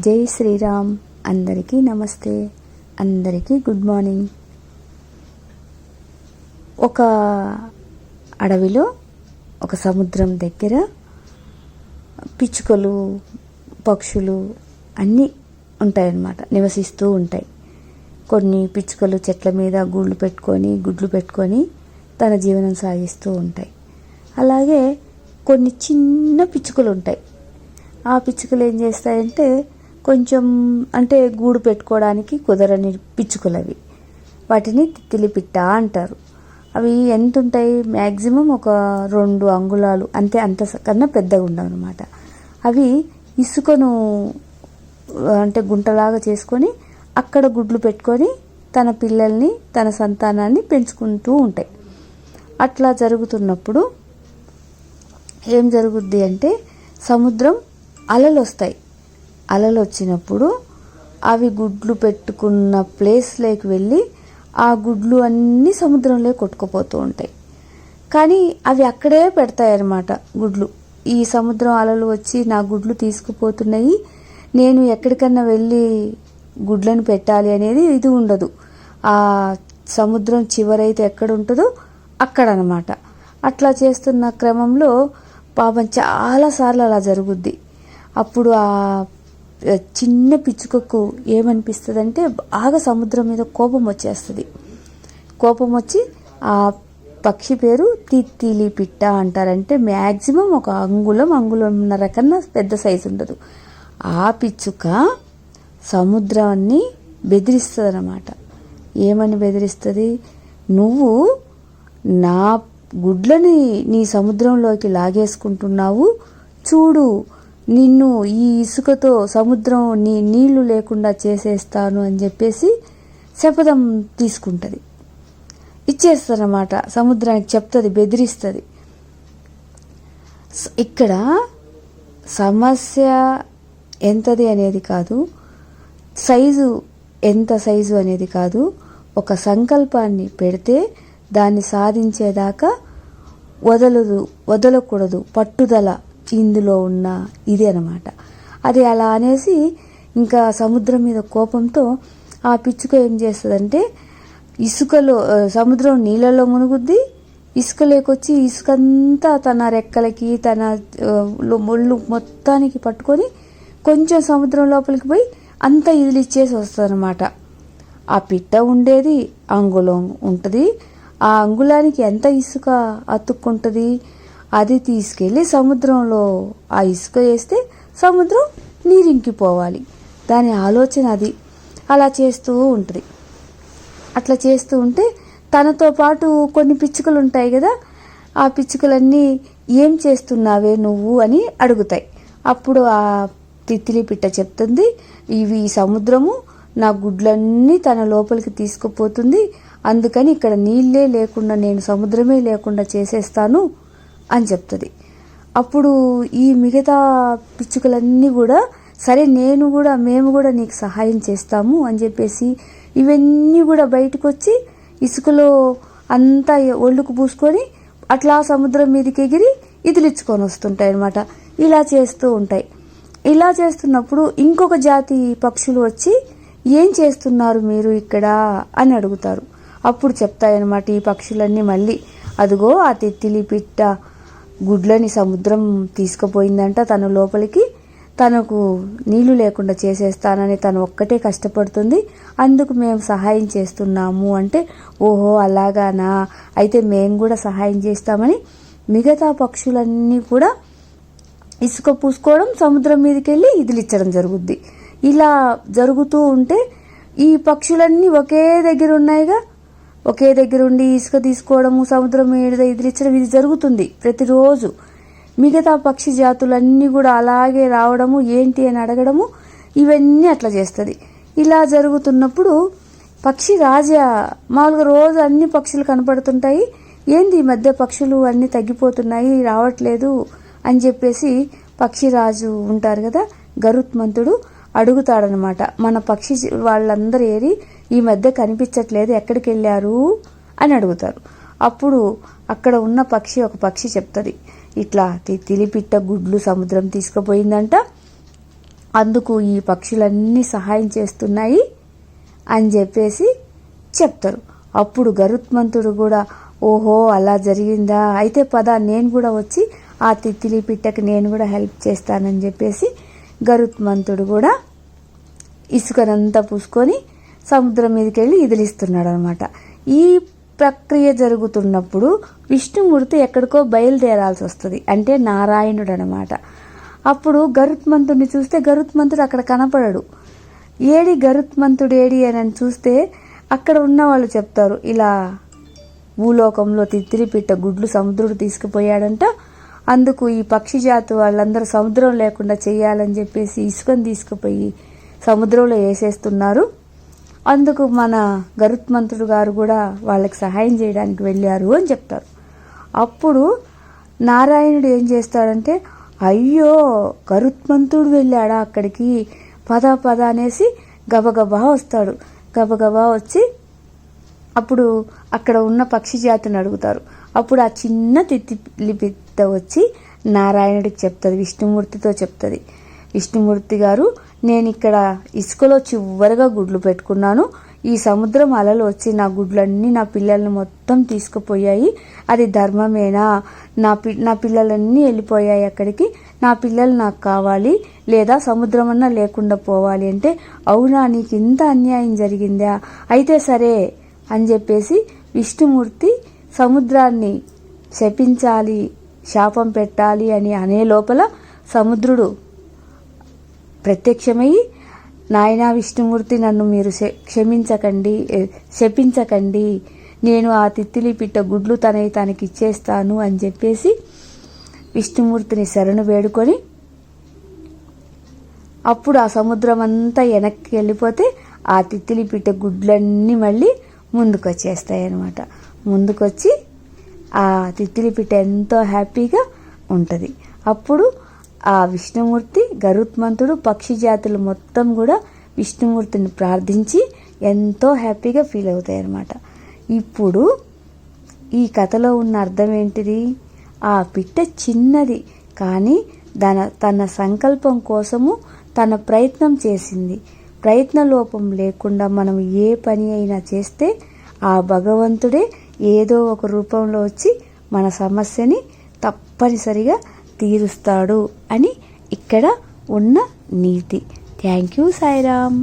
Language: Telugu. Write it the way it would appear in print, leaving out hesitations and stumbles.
జై శ్రీరామ్. అందరికీ నమస్తే, అందరికీ గుడ్ మార్నింగ్. ఒక అడవిలో ఒక సముద్రం దగ్గర పిచ్చుకలు, పక్షులు అన్నీ ఉంటాయన్నమాట, నివసిస్తూ ఉంటాయి. కొన్ని పిచ్చుకలు చెట్ల మీద గుడ్లు పెట్టుకొని తన జీవనం సాగిస్తూ ఉంటాయి. అలాగే కొన్ని చిన్న పిచ్చుకలు ఉంటాయి. ఆ పిచ్చుకలు ఏం చేస్తాయంటే కొంచెం గూడు పెట్టుకోవడానికి కుదరని పిచ్చుకలు అవి. వాటిని తిత్తిలి పిట్ట అంటారు. అవి ఎంత ఉంటాయి? మ్యాక్సిమం ఒక 2 అంగుళాలు అంతకన్నా పెద్దగా ఉండవు అన్నమాట. అవి ఇసుకను గుంటలాగా చేసుకొని అక్కడ గుడ్లు పెట్టుకొని తన పిల్లల్ని, తన సంతానాన్ని పెంచుకుంటూ ఉంటాయి. అట్లా జరుగుతున్నప్పుడు ఏం జరుగుద్ది అంటే సముద్రం అలలు వస్తాయి. అలలు వచ్చినప్పుడు అవి గుడ్లు పెట్టుకున్న ప్లేస్లోకి వెళ్ళి ఆ గుడ్లు అన్నీ సముద్రంలో కొట్టుకుపోతూ ఉంటాయి. కానీ అవి అక్కడే పెడతాయి అన్నమాట గుడ్లు. ఈ సముద్రం అలలు వచ్చి నా గుడ్లు తీసుకుపోతున్నాయి, నేను ఎక్కడికన్నా వెళ్ళి గుడ్లను పెట్టాలి అనేది ఇది ఉండదు. ఆ సముద్రం చివరైతే ఎక్కడ ఉంటుందో అక్కడ అన్నమాట. అట్లా చేస్తున్న క్రమంలో పాపం చాలాసార్లు అలా జరుగుద్ది. అప్పుడు ఆ చిన్న పిచ్చుకకు ఏమనిపిస్తుంది అంటే బాగా సముద్రం మీద కోపం వచ్చేస్తుంది. కోపం వచ్చి ఆ పక్షి పేరు తిత్తిలి పిట్ట అంటారంటే మ్యాక్సిమం ఒక అంగుళంన్నర కన్నా పెద్ద సైజు ఉండదు. ఆ పిచ్చుక సముద్రాన్ని బెదిరిస్తుంది అన్నమాట. ఏమని బెదిరిస్తుంది? నువ్వు నా గుడ్లని నీ సముద్రంలోకి లాగేసుకుంటున్నావు, చూడు నిన్ను ఈ ఇసుకతో సముద్రం నీళ్లు లేకుండా చేసేస్తాను అని చెప్పేసి శపథం తీసుకుంటుంది. ఇచ్చేస్తారన్నమాట, సముద్రానికి చెప్తుంది, బెదిరిస్తుంది. ఇక్కడ సమస్య ఎంతది అనేది కాదు, ఎంత సైజు అనేది కాదు. ఒక సంకల్పాన్ని పెడితే దాన్ని సాధించేదాకా వదలకూడదు, పట్టుదల ఇందులో ఉన్న ఇది అన్నమాట. అది అలా అనేసి ఇంకా సముద్రం మీద కోపంతో ఆ పిచ్చుక ఏం చేస్తుందంటే ఇసుకలో సముద్రం నీళ్ళలో మునుగుద్ది, ఇసుకలోకొచ్చి ఇసుకంతా తన రెక్కలకి తన ముళ్ళు మొత్తానికి పట్టుకొని కొంచెం సముద్రం లోపలికి పోయి అంతా ఇదిలిచ్చేసి వస్తుందన్నమాట. ఆ పిట్ట ఉండేది అంగుళం ఉంటుంది. ఆ అంగుళానికి ఎంత ఇసుక అతుక్కుంటుంది, అది తీసుకెళ్ళి సముద్రంలో ఆ ఇసుక వేస్తే సముద్రం నీరింకిపోవాలి. దాని ఆలోచన అది. అలా చేస్తూ ఉంటుంది. అట్లా చేస్తూ ఉంటే తనతో పాటు కొన్ని పిచ్చుకలు ఉంటాయి కదా, ఆ పిచ్చుకలన్నీ ఏం చేస్తున్నావే నువ్వు అని అడుగుతాయి. అప్పుడు ఆ తిత్తిలి పిట్ట చెప్తుంది, ఇవి సముద్రము నా గుడ్లన్నీ తన లోపలికి తీసుకుపోతుంది, అందుకని ఇక్కడ నీళ్ళే లేకుండా నేను సముద్రమే లేకుండా చేసేస్తాను అని చెప్తుంది. అప్పుడు ఈ మిగతా పిచ్చుకలన్నీ కూడా సరే మేము కూడా నీకు సహాయం చేస్తాము అని చెప్పేసి ఇవన్నీ కూడా బయటకు వచ్చి ఇసుకలో అంతా ఒళ్ళుకు పూసుకొని అట్లా సముద్రం మీదకి ఎగిరి ఇదిలిచ్చుకొని వస్తుంటాయి అన్నమాట. ఇలా చేస్తూ ఉంటాయి. ఇలా చేస్తున్నప్పుడు ఇంకొక జాతి పక్షులు వచ్చి ఏం చేస్తున్నారు మీరు ఇక్కడ అని అడుగుతారు. అప్పుడు చెప్తాయన్నమాట ఈ పక్షులన్నీ మళ్ళీ, అదిగో ఆ తిత్తిలి పిట్ట గుడ్లని సముద్రం తీసుకుపోయిందంట తన లోపలికి, తనకు నీళ్లు లేకుండా చేసేస్తానని తను ఒక్కటే కష్టపడుతుంది, అందుకు మేము సహాయం చేస్తున్నాము అంటే, ఓహో అలాగానా, అయితే మేము కూడా సహాయం చేస్తామని మిగతా పక్షులన్నీ కూడా ఇసుక పూసుకోవడం, సముద్రం మీదకి వెళ్ళి ఇదిలిచ్చడం జరుగుద్ది. ఇలా జరుగుతూ ఉంటే ఈ పక్షులన్నీ ఒకే దగ్గర ఉన్నాయిగా, ఒకే దగ్గర ఉండి ఇసుక తీసుకోవడము, సముద్రం మీద ఇదిలిచ్చడం ఇది జరుగుతుంది ప్రతిరోజు. మిగతా పక్షి జాతులన్నీ కూడా అలాగే రావడము, ఏంటి అని అడగడము, ఇవన్నీ అట్లా చేస్తుంది. ఇలా జరుగుతున్నప్పుడు పక్షి రాజా మామూలుగా రోజు అన్ని పక్షులు కనపడుతుంటాయి, ఏంది ఈ మధ్య పక్షులు అన్నీ తగ్గిపోతున్నాయి, రావట్లేదు అని చెప్పేసి పక్షిరాజు ఉంటారు కదా గరుత్మంతుడు, అడుగుతాడనమాట. మన పక్షి వాళ్ళందరూ ఏరి ఈ మధ్య కనిపించట్లేదు, ఎక్కడికి వెళ్ళారు అని అడుగుతారు. అప్పుడు అక్కడ ఉన్న ఒక పక్షి చెప్తుంది, ఇట్లా తిత్తిలి పిట్ట గుడ్లు సముద్రం తీసుకుపోయిందంట, అందుకు ఈ పక్షులన్నీ సహాయం చేస్తున్నాయి అని చెప్పేసి చెప్తారు. అప్పుడు గరుత్మంతుడు కూడా ఓహో అలా జరిగిందా, అయితే పద నేను కూడా వచ్చి ఆ తిత్తిలి పిట్టకి నేను కూడా హెల్ప్ చేస్తానని చెప్పేసి గరుత్మంతుడు కూడా ఇసుకనంతా పూసుకొని సముద్రం మీదకి వెళ్ళి ఇదిలిస్తున్నాడు అనమాట. ఈ ప్రక్రియ జరుగుతున్నప్పుడు విష్ణుమూర్తి ఎక్కడికో బయలుదేరాల్సి వస్తుంది, అంటే నారాయణుడు అనమాట. అప్పుడు గరుత్మంతుడిని చూస్తే గరుత్మంతుడు అక్కడ కనపడడు. ఏడి గరుత్మంతుడు ఏడి అని చూస్తే అక్కడ ఉన్న వాళ్ళు చెప్తారు, ఇలా భూలోకంలో తిత్తిలి పిట్ట గుడ్లు సముద్రుడు తీసుకుపోయాడంట, అందుకు ఈ పక్షి జాతి వాళ్ళందరూ సముద్రం లేకుండా చేయాలని చెప్పేసి ఇసుకను తీసుకుపోయి సముద్రంలో వేసేస్తున్నారు. అందుకు మన గరుత్మంతుడు గారు కూడా వాళ్ళకి సహాయం చేయడానికి వెళ్ళారు అని చెప్తారు. అప్పుడు నారాయణుడు ఏం చేస్తాడంటే, అయ్యో గరుత్మంతుడు వెళ్ళాడా అక్కడికి, పద పద అనేసి గబగబా వస్తాడు. గబగబా వచ్చి అప్పుడు అక్కడ ఉన్న పక్షి జాతిని అడుగుతారు. అప్పుడు ఆ చిన్న తిత్తిలి పిట్ట వచ్చి నారాయణుడికి చెప్తుంది, విష్ణుమూర్తితో చెప్తుంది, విష్ణుమూర్తి గారు నేను ఇక్కడ ఇసుకలో చివరిగా గుడ్లు పెట్టుకున్నాను, ఈ సముద్రం అలలు వచ్చి నా గుడ్లన్నీ నా పిల్లల్ని మొత్తం తీసుకుపోయాయి, అది ధర్మమేనా, నా పిల్లలన్నీ వెళ్ళిపోయాయి అక్కడికి, నా పిల్లలు నాకు కావాలి, లేదా సముద్రం అన్నా లేకుండా పోవాలి అంటే, అవునా నీకు ఇంత అన్యాయం జరిగిందా, అయితే సరే అని చెప్పేసి విష్ణుమూర్తి సముద్రాన్ని శపించాలి, శాపం పెట్టాలి అని అనే లోపల సముద్రుడు ప్రత్యక్షమయ్యి, నాయనా విష్ణుమూర్తి నన్ను మీరు శపించకండి, నేను ఆ తిత్తిలి పిట్ట గుడ్లు తనకి ఇచ్చేస్తాను అని చెప్పేసి విష్ణుమూర్తిని శరణు వేడుకొని అప్పుడు ఆ సముద్రం అంతా వెనక్కి వెళ్ళిపోతే ఆ తిత్తిలి పిట్ట గుడ్లన్నీ మళ్ళీ ముందుకు వచ్చేస్తాయి అన్నమాట. ముందుకొచ్చి ఆ తిత్తిలి పిట్ట ఎంతో హ్యాపీగా ఉంటుంది. అప్పుడు ఆ విష్ణుమూర్తి గరుత్మంతుడు పక్షి జాతులు మొత్తం కూడా విష్ణుమూర్తిని ప్రార్థించి ఎంతో హ్యాపీగా ఫీల్ అవుతాయి అన్నమాట. ఇప్పుడు ఈ కథలో ఉన్న అర్థం ఏంటిది, ఆ పిట్ట చిన్నది కానీ తన సంకల్పం కోసము తన ప్రయత్నం చేసింది. ప్రయత్న లోపం లేకుండా మనం ఏ పని అయినా చేస్తే ఆ భగవంతుడే ఏదో ఒక రూపంలో వచ్చి మన సమస్యని తప్పనిసరిగా తీరుస్తాడు అని ఇక్కడ ఉన్న నీతి. Thank you Sairam.